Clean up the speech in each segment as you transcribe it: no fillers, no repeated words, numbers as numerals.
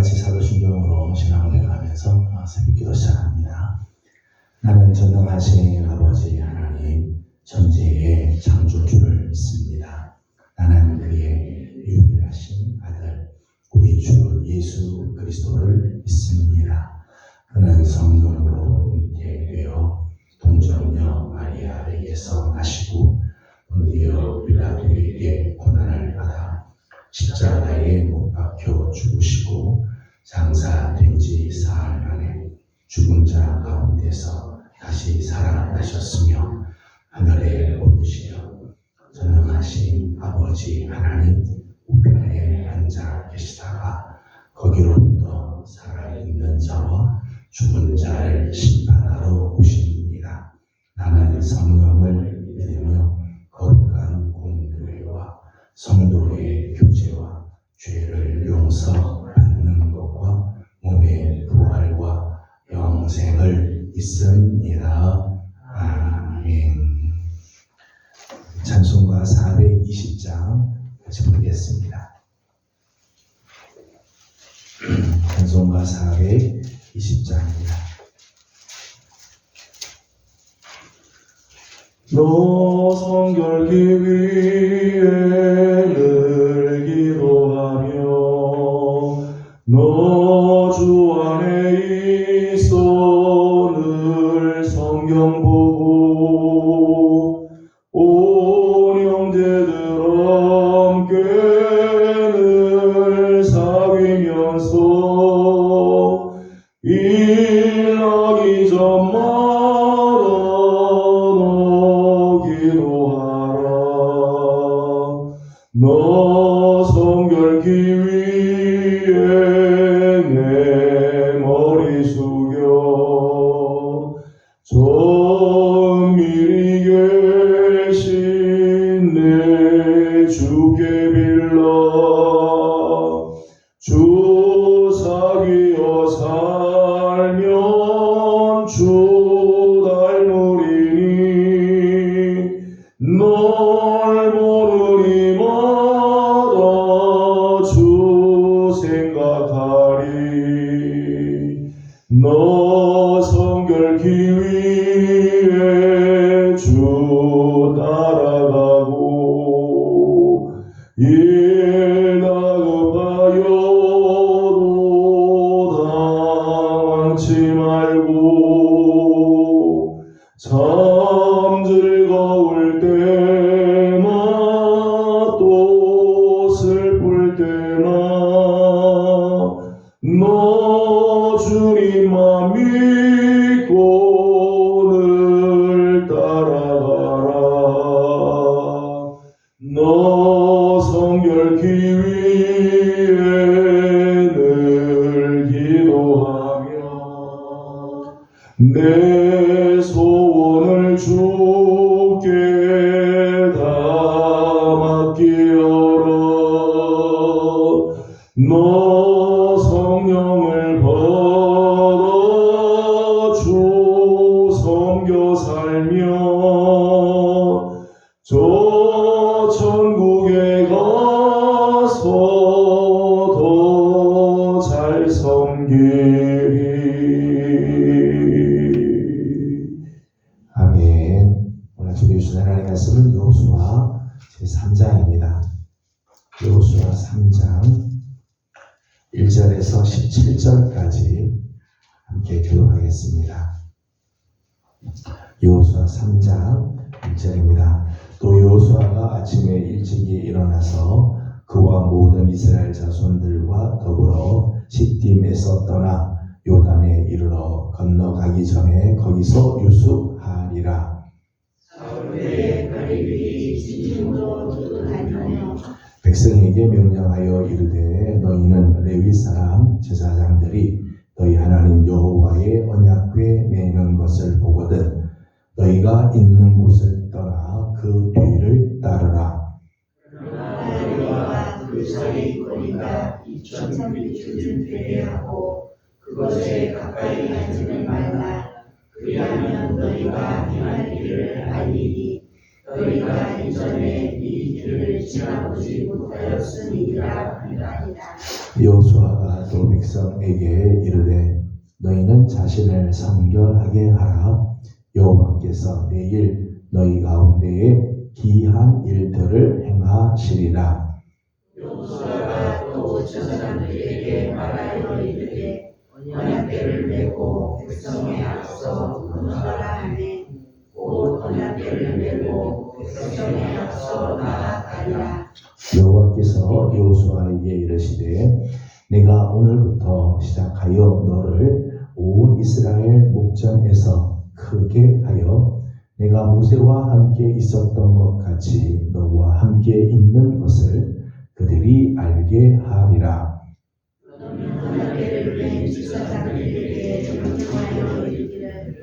같이 사도신경으로 신앙을 해가면서 새벽기도 시작합니다. 나는 전능하신 아버지 하나님 전지의 창조주를 믿습니다. 나는 그의 유일하신 아들 우리 주 예수 그리스도를 믿습니다. 그는 성령으로 잉태되어 동정녀 마리아에게서 나시고 본디오 빌라도에게 고난을 받아 십자가에 못 박혀 죽으시고 장사된 지 사흘 만에 죽은 자 가운데서 다시 살아나셨으며 하늘에 오르시어 전능하신 아버지 하나님 우편에 앉아 계시다가 거기로부터 살아있는 자와 죽은 자를 심판하러 오십니다. 나는 성령을 믿으며 거룩한 공교회와 성도의 교제와 죄를 용서받는 것과 몸의 부활과 영생을 믿습니다. 아멘. 찬송가 420장 같이 부르겠습니다. 찬송가 420장입니다. 너 성결기 위에 늘 기도하며 너 주 안에 있어 늘 성경 보고 온 형제들 함께 늘 사귀면서 일하기 전마다 너 기도하라. 너 성결기 위에 내 머리 숙여 정밀히 계신 내 주께 빌라. 주 사귀어 살면 주 닮으리니 널 모르니마다 주 생각하리. 너 성결기 위에 주 따라가고 일 다급하여도 당황치 말고 참 즐거울 때나 또 슬플 때나 너 주님만 믿고 늘 따라가라. 너 성결기 위에 늘 기도하며 내 소원을 주께 다 맡기어라. 너 성령을 받아 주 섬겨 살며 저 천국에 가서 더 잘 섬기리. 아멘. 오늘 주께 주신 하나님의 말씀은 여호수아 제3장입니다. 여호수아 3장 1절에서 17절까지 함께 교독하겠습니다. 여호수아 3장 1절입니다. 또 여호수아가 아침에 일찍이 일어나서 그와 모든 이스라엘 자손들과 더불어 시딤에서 떠나 요단에 이르러 건너가기 전에 거기서 유숙하리라. 백성에게 명령하여 이르되 너희는 레위 사람 제사장들이 너희 하나님 여호와의 언약궤 매는 것을 보거든 너희가 있는 곳을 떠나 그 뒤를 따르라. 너희와 그 사이 거리가 2,300쯤 되게 하고 그것에 가까이 가지는 말라. 그리하면 너희가 행할 일을 알리니 너희가 이전에 이 길을 지나보지 못하였음이니라 하니라. 여호수아가 또 백성에게 이르되 너희는 자신을 성결하게 하라. 여호와께서 내일 너희 가운데에 기이한 일들을 행하시리라. 여호수아가 또 제사장들에게 말하여 이르되 언약궤를 메고 백성에 앞서 건너가라 하매 곧 언약궤를 메고 백성에 앞서 나아가리라. 여호와께서 여호수아에게 이르시되 내가 오늘부터 시작하여 너를 온 이스라엘 목전에서 크게 하여 내가 모세와 함께 있었던 것 같이 너와 함께 있는 것을 그들이 알게 하리라. 언약궤를 맨 제사장들에게 명령하여 이르기를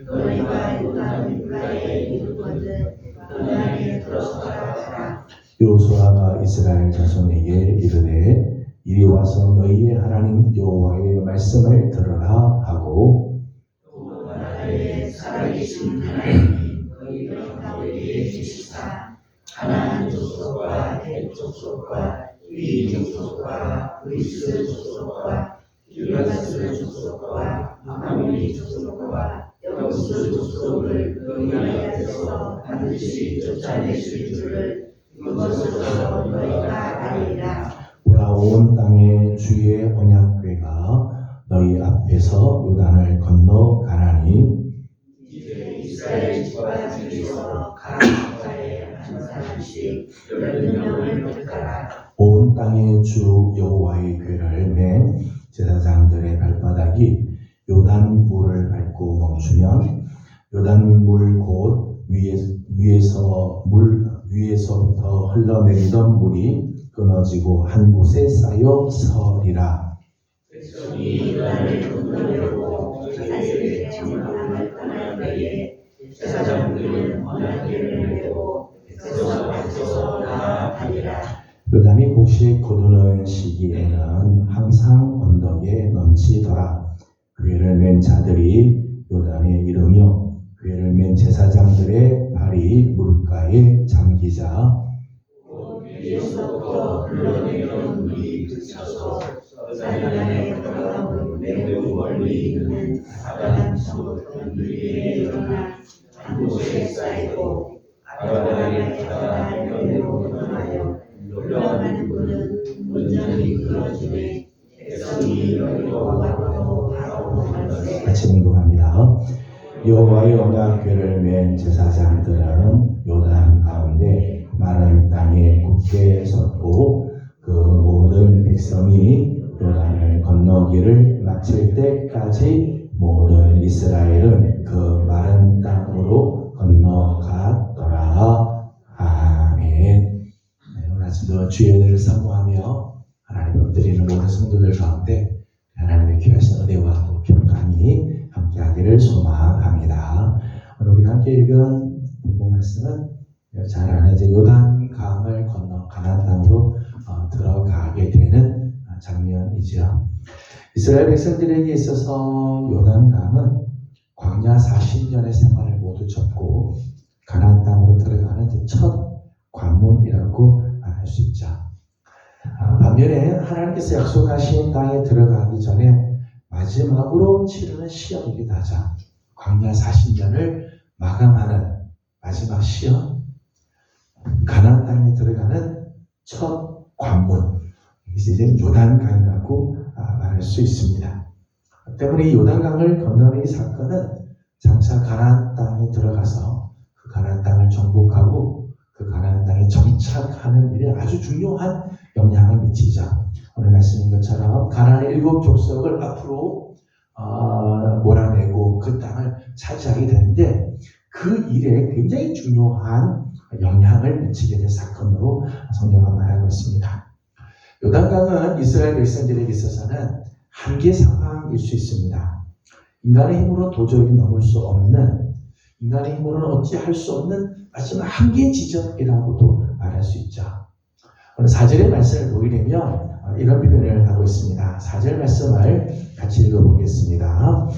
너희가 요단 물가에 이르거든 요단에 들어서가라 하라. 여호수아가 이스라엘 자손에게 이르되 이리 와서 너희의 하나님 여호와의 말씀을 들으라 하고 또 말하되 살아계신 하나님이 너희 가운데에 계시사 가나안 족속과 헷 족속과 위 족속과 브리스 족속과 길가스 족속과 아모리 족속과 여부스 족속을 너희 앞에서 반드시 쫓아내실 줄을 이것으로서 너희가 알리라. 보라 온 땅에 주의 언약궤가 너희 앞에서 요단을 건너가나니 이제 이스라엘 집안 중에서 각 지파에 한 사람씩 12명을 택하라. 온 땅의 주 여호와의 궤를 맨 제사장들의 발바닥이 요단 물을 밟고 멈추면 요단 물 곧 위에서부터 흘러내리던 물이 끊어지고 한 곳에 쌓여 서리라. 백성이 요단을 건너려고 자기들의 장막을 떠날 때에 제사장들은 언약궤를 메고 백성 앞에서 나아가리라. 요단이 곡식 거두는 시기에는 항상 언덕에 넘치더라. 궤를 맨 자들이 요단에 이르며 궤를 맨 제사장들의 발이 물가에 잠기자 위에서부터 흘러내리던 물이 그쳐서 사단에 들어가고 매우 멀리 있는 아담 성 들위에 일어나 한 곳에 쌓이고 아담의 바다로 떠나요. 흘러가는 물은 온전히 끊어지매 백성이 여리고와도 바로 갈새. 같이 공독합니다. 여호와의 언약궤를 맨 제사장들은 요단 가운데 마른 땅에 굳게 섰고 그 모든 백성이 요단을 건너기를 마칠 때까지 모든 이스라엘은 그 마른 땅으로 건너갔더라. 아멘. 오늘 아침도 주의 은혜를 사모하며 하나님을 드리는 모든 성도들 가운데 하나님의 귀하신 은혜와 또 평강이 함께하기를 소망합니다. 오늘 우리가 함께 읽은 본문 말씀은 잘 아는 이제 요단 강을 건너 가나안 땅으로 들어가게 되는 장면이죠. 이스라엘 백성들에게 있어서 요단 강은 광야 40년의 생활을 모두 접고 가나안 땅으로 들어가는 첫 관문이라고 할 수 있죠. 반면에 하나님께서 약속하신 땅에 들어가기 전에 마지막으로 치르는 시험이기도 하죠. 광야 40년을 마감하는 마지막 시험, 가나안 땅에 들어가는 첫 관문, 이제 요단강이라고 말할 수 있습니다. 때문에 이 요단강을 건너는 이 사건은 장차 가나안 땅에 들어가서 그 가나안 땅을 정복하고 그 가나안 땅에 정착하는 일에 아주 중요한 영향을 미치죠. 오늘 말씀인 것처럼 가나안의 7족속을 앞으로 몰아내고 그 땅을 차지하게 되는데 그 일에 굉장히 중요한 영향을 미치게 된 사건으로 성경은 말하고 있습니다. 요단강은 이스라엘 백성들에게 있어서는 한계 상황일 수 있습니다. 인간의 힘으로 도저히 넘을 수 없는, 인간의 힘으로는 어찌할 수 없는 마지막 한계 지점이라고도 말할 수 있죠. 오늘 4절의 말씀을 보게 되면 이런 표현을 하고 있습니다. 4절 말씀을 같이 읽어보겠습니다.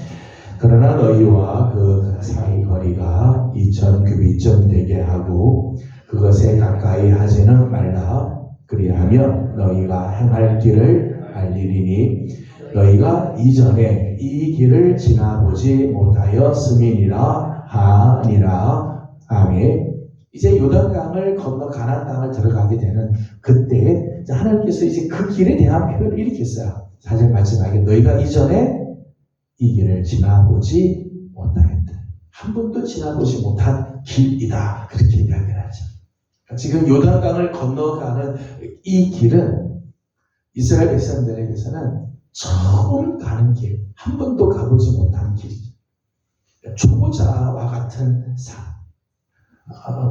그러나 너희와 그 사이 거리가 2000규빗쯤 되게 하고 그것에 가까이 하지는 말라. 그리하면 너희가 행할 길을 알리리니 너희가 이전에 이 길을 지나보지 못하였음이니라 하니라. 아멘. 이제 요단강을 건너 가나안 땅을 들어가게 되는 그때 하나님께서 이제 그 길에 대한 표현을 이렇게 했어요. 4절 마지막에 너희가 이전에 이 길을 지나보지 못하였다. 한 번도 지나보지 못한 길이다. 그렇게 이야기를 하죠. 지금 요단강을 건너가는 이 길은 이스라엘 백성들에게서는 처음 가는 길, 한 번도 가보지 못한 길이죠. 초보자와 같은 삶.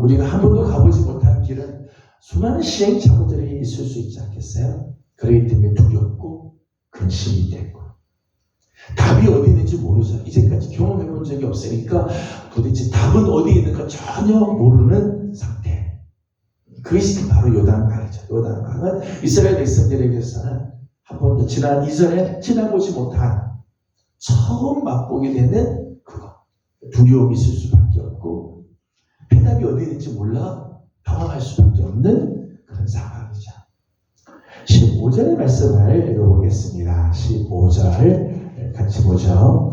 우리가 한 번도 가보지 못한 길은 수많은 시행착오들이 있을 수 있지 않겠어요? 그렇기 때문에 두렵고 근심이 되고 답이 어디 있는지 모르죠. 이제까지 경험해 본 적이 없으니까 도대체 답은 어디 있는가 전혀 모르는 상태. 그것이 바로 요단강이죠. 요단강은 이스라엘 백성들에게서는 한 번도 이전에 지나보지 못한 처음 맛보게 되는 그거. 두려움이 있을 수밖에 없고 해답이 어디 있는지 몰라 당황할 수밖에 없는 그런 상황이죠. 15절의 말씀을 읽어보겠습니다. 15절 같이 보죠.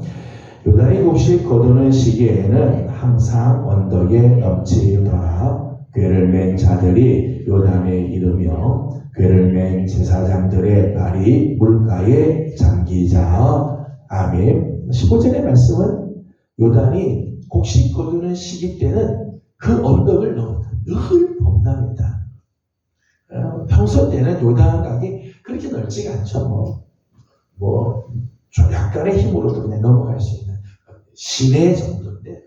요단이 곡식 거두는 시기에는 항상 언덕에 넘치더라. 궤를 맨 자들이 요단에 이르며 궤를 맨 제사장들의 발이 물가에 잠기자. 아멘. 15절의 말씀은 요단이 곡식 거두는 시기 때는 그 언덕을 늘 범람했다. 평소 때는 요단강이 그렇게 넓지가 않죠. 좀 약간의 힘으로도 그냥 넘어갈 수 있는 시내 정도인데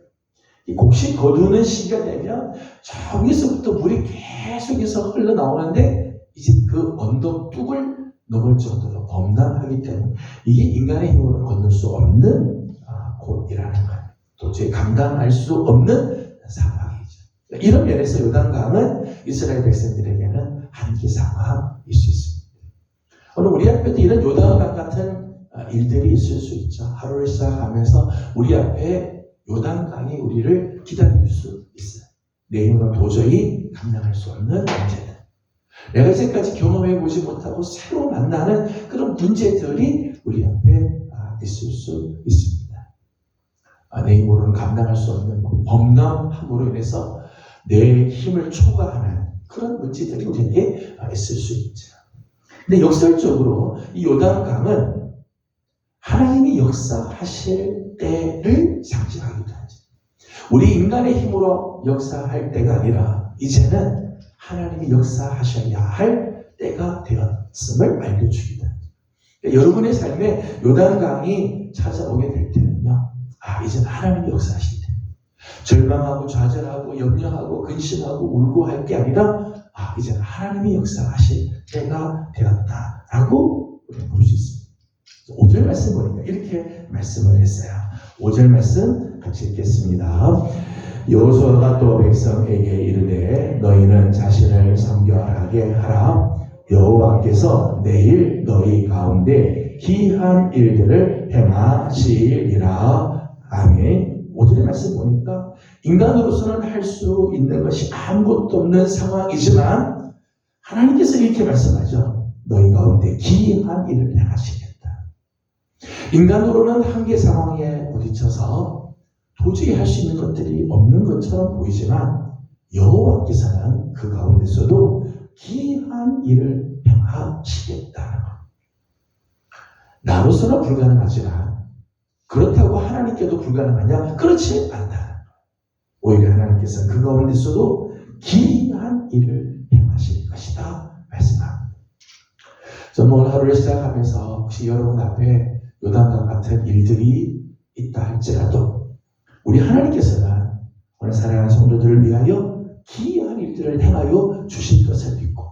이 곡식 거두는 시기가 되면 저기서부터 물이 계속해서 흘러나오는데 이제 그 언덕 뚝을 넘을 정도로 범람하기 때문에 이게 인간의 힘으로 건널 수 없는 곳이라는 거예요. 도저히 감당할 수 없는 상황이죠. 이런 면에서 요단강은 이스라엘 백성들에게는 한계 상황일 수 있습니다. 오늘 우리 앞에도 이런 요단강 같은 일들이 있을 수 있죠. 하루를 시작하면서 우리 앞에 요단강이 우리를 기다릴 수 있어요. 내 힘으로 도저히 감당할 수 없는 문제들. 내가 이제까지 경험해보지 못하고 새로 만나는 그런 문제들이 우리 앞에 있을 수 있습니다. 내 힘으로는 감당할 수 없는 범람함으로 인해서 내 힘을 초과하는 그런 문제들이 우리에게 있을 수 있죠. 근데 역설적으로 이 요단강은 하나님이 역사하실 때를 상징하기도 하죠. 우리 인간의 힘으로 역사할 때가 아니라 이제는 하나님이 역사하셔야 할 때가 되었음을 알려주기도 하죠. 그러니까 여러분의 삶에 요단강이 찾아오게 될 때는요, 이제는 하나님이 역사하실 때. 절망하고 좌절하고 염려하고 근심하고 울고 할 게 아니라 이제는 하나님이 역사하실 때가 되었다라고 우리는 볼 수 있습니다. 5절 말씀 보니까 이렇게 말씀을 했어요. 5절 말씀 같이 읽겠습니다. 여호수아가 또 백성에게 이르되 너희는 자신을 성결하게 하라. 여호와께서 내일 너희 가운데 기이한 일들을 행하시리라. 아멘. 5절의 말씀 보니까 인간으로서는 할 수 있는 것이 아무것도 없는 상황이지만 하나님께서 이렇게 말씀하죠. 너희 가운데 기이한 일을 행하시겠다. 인간으로는 한계 상황에 부딪혀서 도저히 할 수 있는 것들이 없는 것처럼 보이지만 여호와께서는 그 가운데서도 기이한 일을 행하시겠다는 것. 나로서는 불가능하지만 그렇다고 하나님께도 불가능하냐? 그렇지 않다. 오히려 하나님께서는 그 가운데서도 기이한 일을 행하실 것이다 말씀합니다. 저는 오늘 하루를 시작하면서 혹시 여러분 앞에 요단강 같은 일들이 있다 할지라도 우리 하나님께서는 오늘 사랑하는 성도들을 위하여 기이한 일들을 행하여 주실 것을 믿고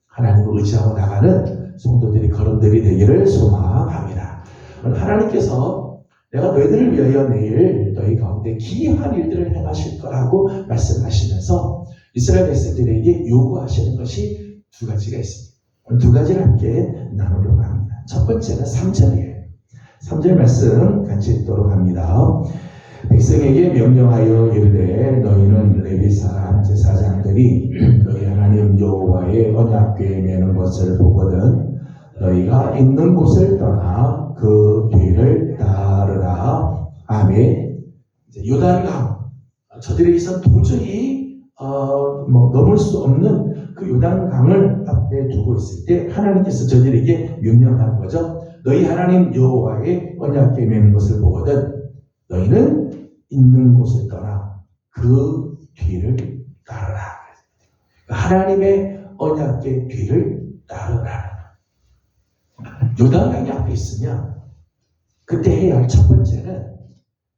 하나님을 의지하고 나가는 성도들이 걸음들이 되기를 소망합니다. 오늘 하나님께서 내가 너희들을 위하여 내일 너희 가운데 기이한 일들을 행하실 거라고 말씀하시면서 이스라엘 백성들에게 요구하시는 것이 두 가지가 있습니다. 오늘 두 가지를 함께 나누려고 합니다. 첫 번째는 3절이에요. 3절 말씀 같이 읽도록 합니다. 백성에게 명령하여 이르되 너희는 레위 사람 제사장들이 너희 하나님 여호와의 언약궤에 매는 것을 보거든 너희가 있는 곳을 떠나 그 뒤를 따르라. 아멘. 요단강, 저들에게선 도저히 넘을 수 없는 그 요단강을 앞에 두고 있을 때 하나님께서 저들에게 명령하는 거죠. 너희 하나님 여호와의 언약궤에 매는 것을 보거든 너희는 있는 곳을 떠나 그 뒤를 따르라. 하나님의 언약궤 뒤를 따르라. 요단강이 앞에 있으면 그때 해야 할 첫 번째는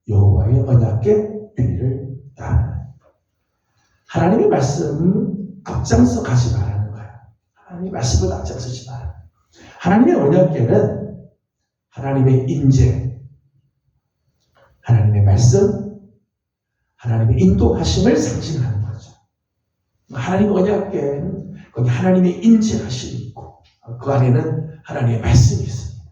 여호와의 언약궤 뒤를 따르라. 하나님의 말씀 앞장서 가지 말라는 거야. 하나님의 말씀보다 앞장서지 마라. 하나님의 언약궤는 하나님의 인재, 하나님의 말씀, 하나님의 인도하심을 상징하는 거죠. 하나님의 언약궤는 거기 하나님의 인재하심이 있고 그 안에는 하나님의 말씀이 있습니다.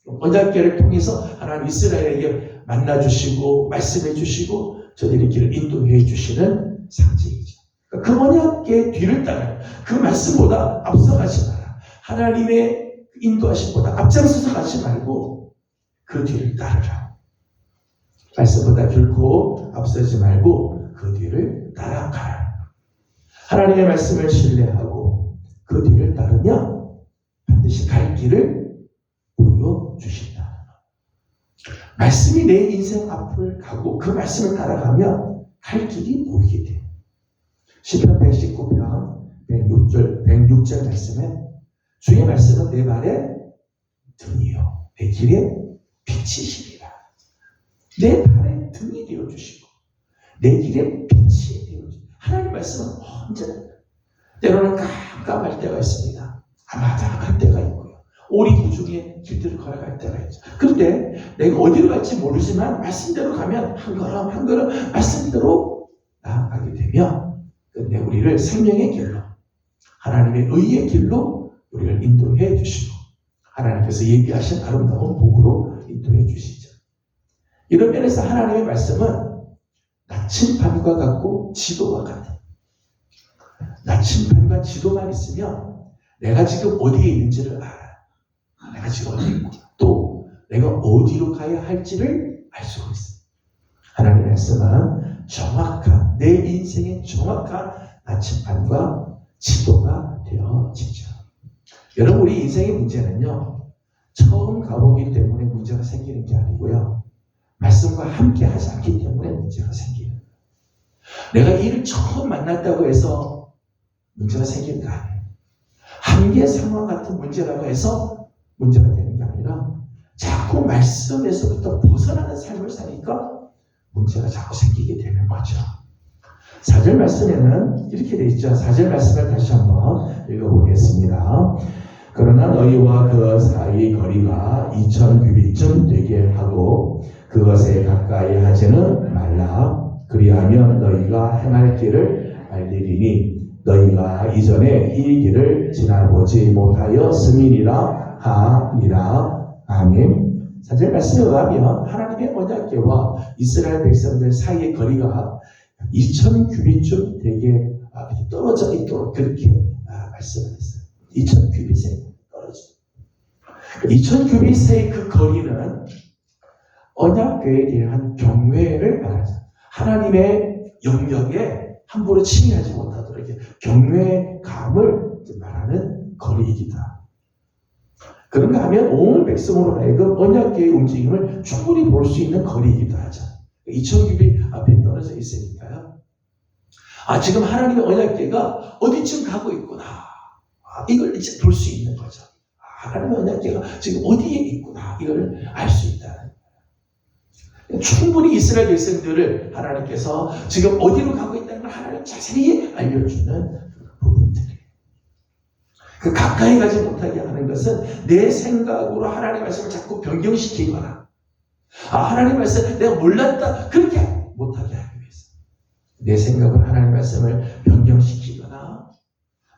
언약궤를 통해서 하나님 이스라엘에게 만나주시고 말씀해 주시고 저들의 길을 인도해 주시는 상징이죠. 그 언약궤 뒤를 따라요. 그 말씀보다 앞서가지 마라. 하나님의 인도하심보다 앞장서서 가지 말고 그 뒤를 따르라. 말씀보다 결코 앞서지 말고 그 뒤를 따라가라. 하나님의 말씀을 신뢰하고 그 뒤를 따르면 반드시 갈 길을 보여주신다. 말씀이 내 인생 앞을 가고 그 말씀을 따라가면 갈 길이 보이게 돼요. 시편 119편 106절 말씀에 주의 말씀은 내 발에 등이요 내 길에 빛이시리라. 내 발에 등이 되어주시고 내 길에 빛이 되어주시고 하나님 말씀은 언제나 때로는 깜깜할 때가 있습니다. 아마다할 때가 있고요. 오리구중에 길들을 걸어갈 때가 있죠. 그런데 내가 어디로 갈지 모르지만 말씀대로 가면 한 걸음 한 걸음 말씀대로 나아가게 되면 끝내 우리를 생명의 길로 하나님의 의의 길로 우리를 인도해 주시고 하나님께서 예비하신 아름다운 복으로 인도해 주시죠. 이런 면에서 하나님의 말씀은 나침반과 같고 지도와 같아요. 나침반과 지도만 있으면 내가 지금 어디에 있는지를 알아요. 내가 지금 어디에 있고 또 내가 어디로 가야 할지를 알 수가 있어요. 하나님의 말씀은 정확한 내 인생의 정확한 나침반과 지도가 되어지죠. 여러분 우리 인생의 문제는요 처음 가보기 때문에 문제가 생기는 게 아니고요 말씀과 함께 하지 않기 때문에 문제가 생기는 거예요. 내가 이를 처음 만났다고 해서 문제가 생기는 거 아니에요. 한계 상황 같은 문제라고 해서 문제가 되는 게 아니라 자꾸 말씀에서부터 벗어나는 삶을 사니까 문제가 자꾸 생기게 되는 거죠. 4절 말씀에는 이렇게 되어 있죠. 4절 말씀을 다시 한번 읽어보겠습니다. 그러나 너희와 그 사이 거리가 2000규빗쯤 되게 하고 그것에 가까이 하지는 말라. 그리하면 너희가 행할 길을 알리리니 너희가 이전에 이 길을 지나보지 못하였음이니라 하니라. 아멘. 4절 말씀에 의하면 하나님의 언약궤와 이스라엘 백성들 사이의 거리가 2000규빗쯤 되게 떨어져 있도록 그렇게 말씀을 했어요. 2000규빗에 떨어져. 2000규빗의 그 거리는 언약궤에 대한 경외를 말하죠. 하나님의 영역에 함부로 침해하지 못하도록 이렇게 경외감을 말하는 거리이기도 합니다. 그런가 하면 온 백성으로 하여금 언약궤의 움직임을 충분히 볼 수 있는 거리이기도 하죠. 2000규빗 앞에 떨어져 있으니까요. 지금 하나님의 언약궤가 어디쯤 가고 있구나. 이걸 이제 볼 수 있는 거죠. 하나님의 언약궤가 지금 어디에 있구나. 이걸 알 수 있다. 충분히 이스라엘 백성들을 하나님께서 지금 어디로 가고 있다는 걸 하나님 자세히 알려주는 부분들이에요. 그 가까이 가지 못하게 하는 것은 내 생각으로 하나님 말씀을 자꾸 변경시키거나 하나님 말씀 내가 몰랐다 그렇게 못하게 하기 위해서 내 생각으로 하나님 말씀을 변경시키거나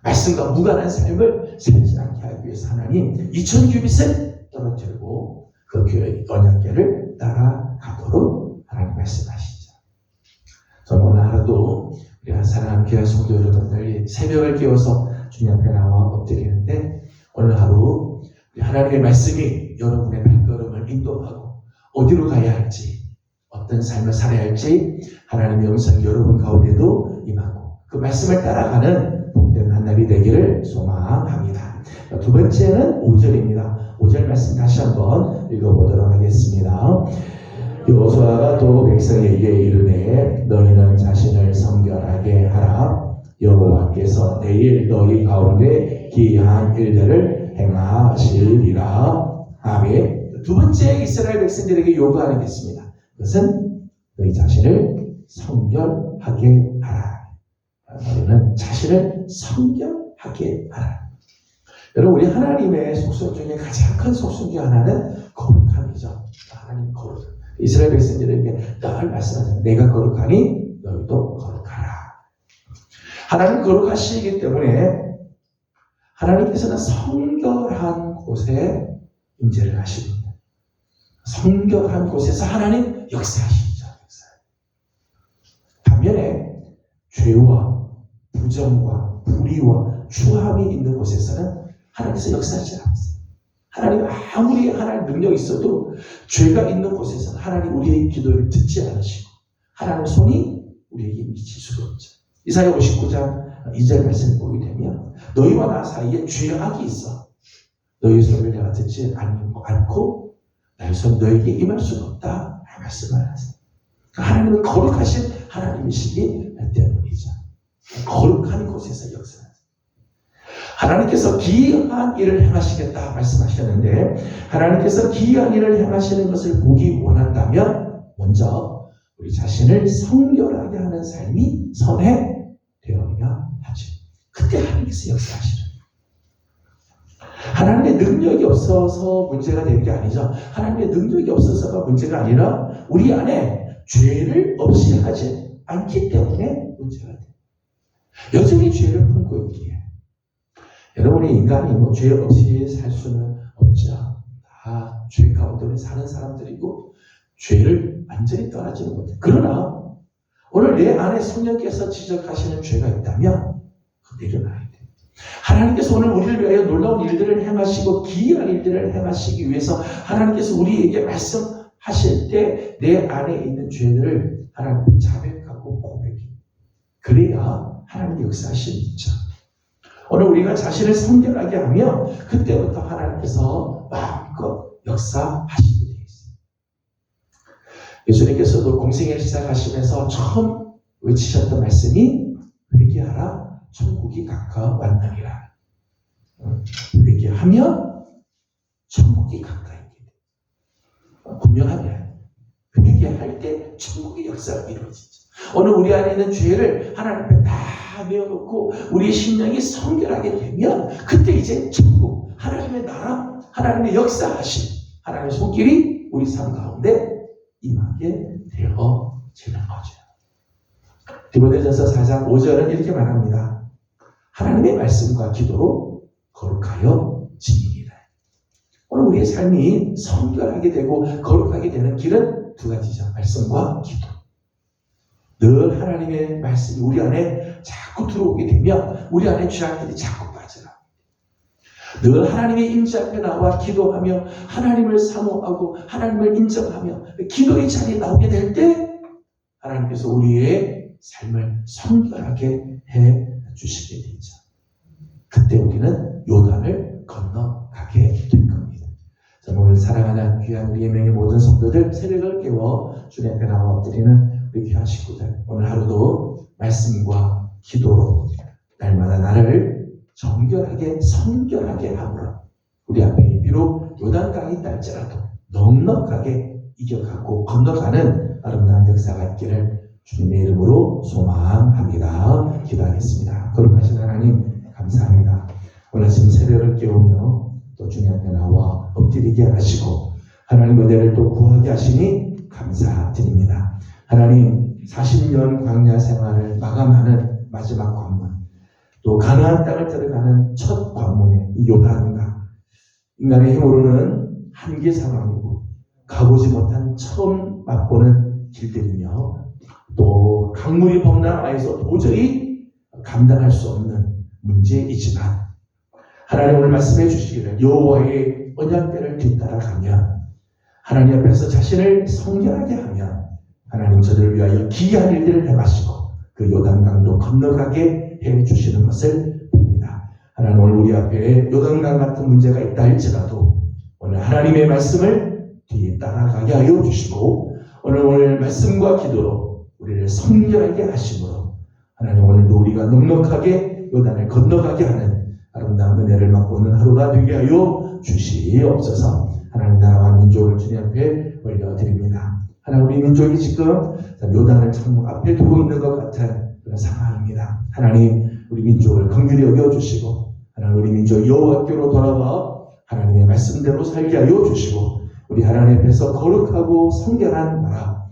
말씀과 무관한 삶을 살지 않게 하기 위해서 하나님 2000규빗을 떨어뜨리고 그 언약궤를 따라가도록 하나님 말씀하시죠. 저는 오늘 하루도 우리 사랑하는 귀한 성도 여러분들이 새벽을 깨워서 주님 앞에 나와 엎드리는데, 오늘 하루 하나님의 말씀이 여러분의 발걸음을 인도하고 어디로 가야 할지, 어떤 삶을 살아야 할지 하나님의 음성이 여러분 가운데도 임하고 그 말씀을 따라가는 복된 한 날이 되기를 소망합니다. 두 번째는 5절입니다. 5절 말씀 다시 한번 읽어보도록 하겠습니다. 여호수아가 또 백성에게 이르되 너희는 자신을 성결하게 하라. 여호와께서 내일 너희 가운데 기이한 일들을 행하시리라. 아멘. 두 번째 이스라엘 백성들에게 요구하는 게 있습니다. 그것은 너희 자신을 성결하게 하라. 너희는 자신을 성결하게 하라. 여러분, 우리 하나님의 속성 중에 가장 큰 속성 중 하나는 거룩함이죠. 하나님 거룩. 이스라엘 백성들에게 늘 말씀하잖아요. 내가 거룩하니 너희도 거룩하라. 하나님 거룩하시기 때문에 하나님께서는 성결한 곳에 임재를 하십니다. 성결한 곳에서 하나님 역사하시죠. 반면에 죄와 부정과 불의와 추함이 있는 곳에서는 하나님께서 역사하지 않으세요. 하나님 아무리 하나님 능력이 있어도 죄가 있는 곳에서는 하나님 우리의 기도를 듣지 않으시고 하나님의 손이 우리에게 미칠 수가 없죠. 이사야 59장 2절 말씀을 보게 되면 너희와 나 사이에 죄악이 있어. 너희 소리를 내가 듣지 않고 나의 손 너에게 임할 수가 없다. 말씀을 하세요. 하나님은 거룩하신 하나님이시기 때문이죠. 거룩한 곳에서 역사하세요. 하나님께서 기이한 일을 행하시겠다 말씀하셨는데, 하나님께서 기이한 일을 행하시는 것을 보기 원한다면 먼저 우리 자신을 성결하게 하는 삶이 선행되어야 하죠. 그때 하나님께서 역사하시는 거예요. 하나님의 능력이 없어서 문제가 되는 게 아니죠. 하나님의 능력이 없어서가 문제가 아니라 우리 안에 죄를 없이 하지 않기 때문에 문제가 돼요. 여전히 죄를 품고 있기에. 여러분이 인간이 죄 없이 살 수는 없죠. 다 죄 가운데 사는 사람들이고 죄를 완전히 떠나지는 못해요. 그러나 오늘 내 안에 성령께서 지적하시는 죄가 있다면 내려놔야 돼요. 하나님께서 오늘 우리를 위하여 놀라운 일들을 행하시고 기이한 일들을 행하시기 위해서 하나님께서 우리에게 말씀하실 때 내 안에 있는 죄들을 하나님께 자백하고 고백해요. 그래야 하나님의 역사하심이 있죠. 오늘 우리가 자신을 성결하게 하며 그때부터 하나님께서 마음껏 역사하시게 되어 있습니다. 예수님께서도 공생애를 시작하시면서 처음 외치셨던 말씀이 회개하라 천국이 가까웠느니라. 회개하면 천국이 가까이 있게 분명하게 회개할 때 천국의 역사가 이루어지죠. 오늘 우리 안에 있는 죄를 하나님 앞에 다 내어놓고 우리의 심령이 성결하게 되면 그때 이제 천국, 하나님의 나라, 하나님의 역사하심, 하나님의 손길이 우리 삶 가운데 임하게 되어지는 거죠. 디모데전서 4장 5절은 이렇게 말합니다. 하나님의 말씀과 기도로 거룩하여 지니라. 오늘 우리의 삶이 성결하게 되고 거룩하게 되는 길은 두 가지죠. 말씀과 기도. 늘 하나님의 말씀이 우리 안에 자꾸 들어오게 되면 우리 안에 죄악들이 자꾸 빠져나옵니다. 늘 하나님의 임재 앞에 나와 기도하며 하나님을 사모하고 하나님을 인정하며 기도의 자리에 나오게 될 때 하나님께서 우리의 삶을 성결하게 해주시게 되죠. 그때 우리는 요단을 건너가게 될 겁니다. 저는 오늘 사랑하는 귀한 우리 예명의 모든 성도들, 새벽을 깨워 주님 앞에 나와 엎드리는 우리 귀한 식구들, 오늘 하루도 말씀과 기도로 날마다 나를 정결하게 성결하게 함으로 우리 앞에 비록 요단강이 있다 할지라도 넉넉하게 이겨가고 건너가는 아름다운 역사가 있기를 주님의 이름으로 소망합니다. 기도하겠습니다. 거룩하신 하나님 감사합니다. 오늘 아침 새벽을 깨우며 또 주님 앞에 나와 엎드리게 하시고 하나님 은혜를 또 구하게 하시니 감사드립니다. 하나님 40년 광야 생활을 마감하는 마지막 관문, 또 가나안 땅을 들어가는 첫 관문의 이 요단강, 인간의 힘으로는 한계 상황이고 가보지 못한 처음 맛보는 길들이며 또 강물이 범람하여서 도저히 감당할 수 없는 문제이지만 하나님 오늘 말씀해 주시기를 여호와의 언약궤를 뒤따라가며 하나님 앞에서 자신을 성결하게 하며 하나님 저들을 위하여 기이한 일들을 행하시고 그 요단강도 건너가게 해주시는 것을 봅니다. 하나님 오늘 우리 앞에 요단강 같은 문제가 있다 할지라도 오늘 하나님의 말씀을 뒤따라가게 하여 주시고 오늘 말씀과 기도로 우리를 성결하게 하심으로 하나님 오늘도 우리가 넉넉하게 요단을 건너가게 하는 아름다운 은혜를 맛보는 하루가 되게 하여 주시옵소서. 하나님 나라와 민족을 주님 앞에 올려드립니다. 하나님 우리 민족이 지금 요단을 참 앞에 두고 있는 것 같은 그런 상황입니다. 하나님 우리 민족을 긍휼히 여겨주시고 하나님 우리 민족 여호와께로 돌아와 하나님의 말씀대로 살게 하여 주시고 우리 하나님 앞에서 거룩하고 성결한 나라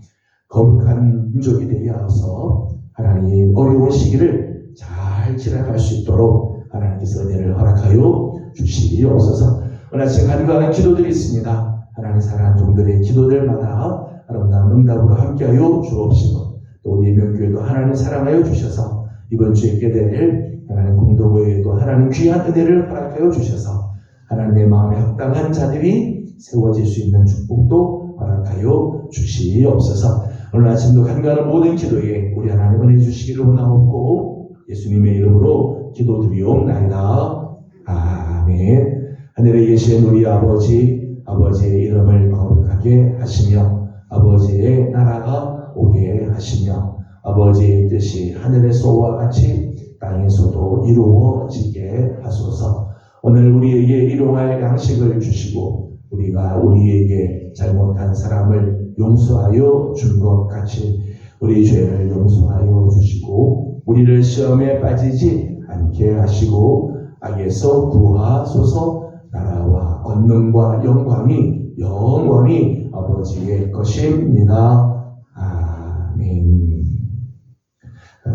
거룩한 민족이 되게 하여서 하나님 어려운 시기를 잘 지나갈 수 있도록 하나님께서 은혜를 허락하여 주시옵소서. 오늘 아침 간과한 기도들이 있습니다. 하나님 사랑하는 종들의 기도들마다 아름다운 응답으로 함께하여 주옵시고 또 우리 예명교회도 하나님 사랑하여 주셔서 이번 주에 있게 될 하나님 공동회에도 하나님 귀한 은혜를 허락하여 주셔서 하나님의 마음에 합당한 자들이 세워질 수 있는 축복도 허락하여 주시옵소서. 오늘 아침도 간과하는 모든 기도에 우리 하나님 은혜 주시기를 원하옵고 예수님의 이름으로 기도드리옵나이다. 아멘. 하늘에 계신 우리 아버지의 이름을 거룩하게 하시며 아버지의 나라가 오게 하시며 아버지의 뜻이 하늘에서와 같이 땅에서도 이루어지게 하소서. 오늘 우리에게 일용할 양식을 주시고 우리가 우리에게 잘못한 사람을 용서하여 준 것 같이 우리 죄를 용서하여 주시고 우리를 시험에 빠지지 않게 하시고 악에서 구하소서. 나라와 권능과 영광이 영원히 아버지의 것입니다. 아멘.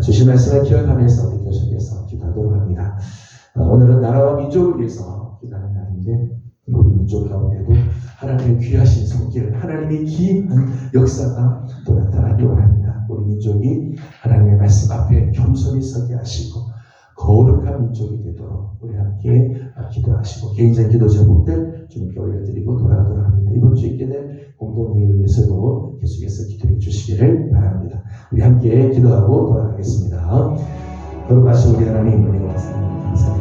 주신 말씀을 기억하면서 우리 계속해서 기도하도록 합니다. 오늘은 나라와 민족을 위해서 기도하는 날인데 우리 민족 가운데도 하나님의 귀하신 손길, 하나님의 기이한 역사가 또 나타나기 원합니다. 우리 민족이 하나님의 말씀 앞에 겸손히 서게 하시고 거룩한 민족이 되도록 우리 함께 기도하시고 개인적인 기도 제목들 주님께 올려드리고 돌아가도록 합니다. 이번 주에 있게 될 공동회의를 위해서도 계속해서 기도해 주시기를 바랍니다. 우리 함께 기도하고 돌아가겠습니다. 거룩하신 우리 하나님 은혜가 감사합니다.